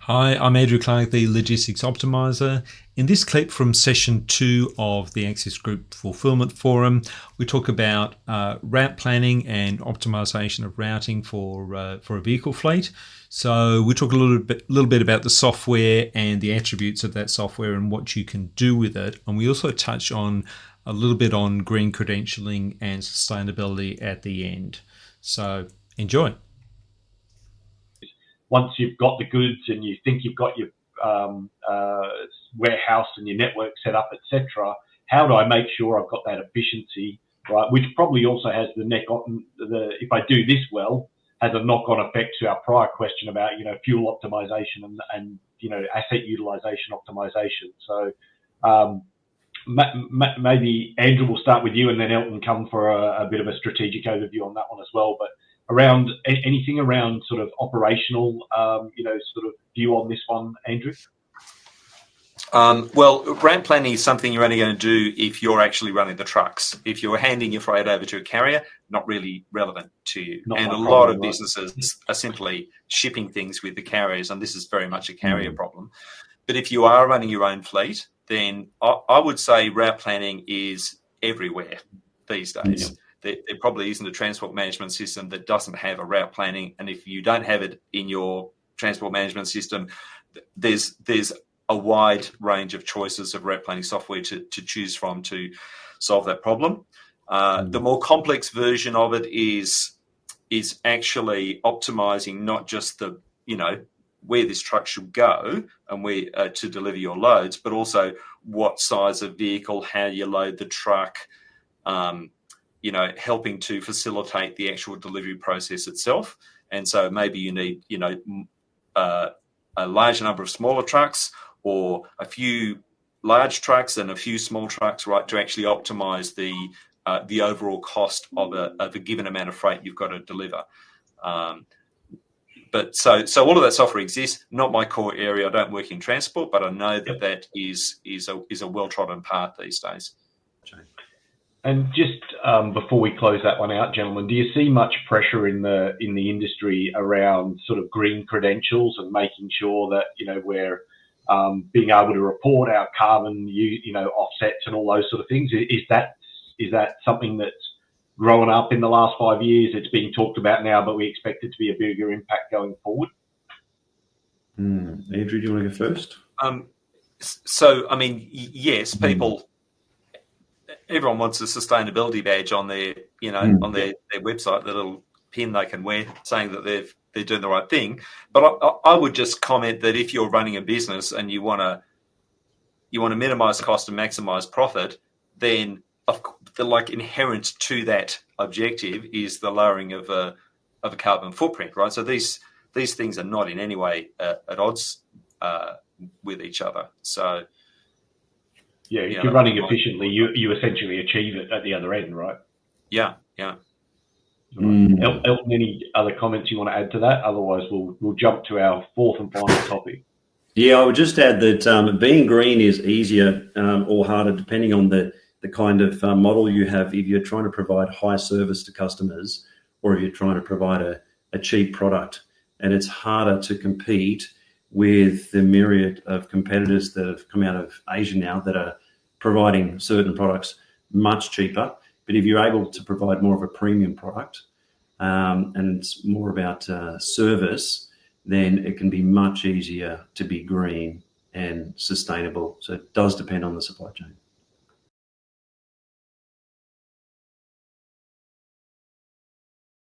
Hi, I'm Andrew Clark, the Logistics Optimizer. In this clip from session 2 of the Access Group Fulfilment Forum, we talk about route planning and optimization of routing for a vehicle fleet. So we talk a little bit about the software and the attributes of that software and what you can do with it. And we also touch on a little bit on green credentialing and sustainability at the end. So enjoy. Once you've got the goods and you think you've got your warehouse and your network set up, etc., how do I make sure I've got that efficiency, right? Which probably also has if I do this well, has a knock-on effect to our prior question about fuel optimization and asset utilization optimization. So maybe Andrew will start with you, and then Elton come for a bit of a strategic overview on that one as well. But around anything around sort of operational, sort of view on this one, Andrew? Well, route planning is something you're only going to do if you're actually running the trucks. If you're handing your freight over to a carrier, not really relevant to you. And a lot of businesses are simply shipping things with the carriers, and this is very much a carrier problem. But if you are running your own fleet, then I would say route planning is everywhere these days. Yeah. There probably isn't a transport management system that doesn't have a route planning, and if you don't have it in your transport management system, there's a wide range of choices of route planning software to choose from to solve that problem. The more complex version of it is actually optimizing not just the where this truck should go and where to deliver your loads, but also what size of vehicle, how you load the truck. Helping to facilitate the actual delivery process itself. And so maybe you need, a large number of smaller trucks or a few large trucks and a few small trucks, right, to actually optimize the overall cost of a given amount of freight you've got to deliver. But so all of that software exists. Not my core area. I don't work in transport, but I know that is a well-trodden path these days. And just before we close that one out, gentlemen, do you see much pressure in the industry around sort of green credentials and making sure that we're being able to report our carbon offsets and all those sort of things? Is that something that's grown up in the last 5 years? It's being talked about now, but we expect it to be a bigger impact going forward. Andrew, do you want to go first? So I mean, yes, people. Everyone wants a sustainability badge on their, on their website, the little pin they can wear saying that they're doing the right thing. But I would just comment that if you're running a business and you want to minimize cost and maximize profit, then inherent to that objective is the lowering of a carbon footprint, right? So these things are not in any way at odds with each other. So. Yeah, if you're running efficiently, you essentially achieve it at the other end, right? Yeah. Elton, any other comments you want to add to that? Otherwise, we'll jump to our fourth and final topic. Yeah, I would just add that being green is easier or harder depending on the kind of model you have. If you're trying to provide high service to customers, or if you're trying to provide a cheap product, and it's harder to compete with the myriad of competitors that have come out of Asia now that are providing certain products much cheaper. But if you're able to provide more of a premium product and it's more about service, then it can be much easier to be green and sustainable. So it does depend on the supply chain.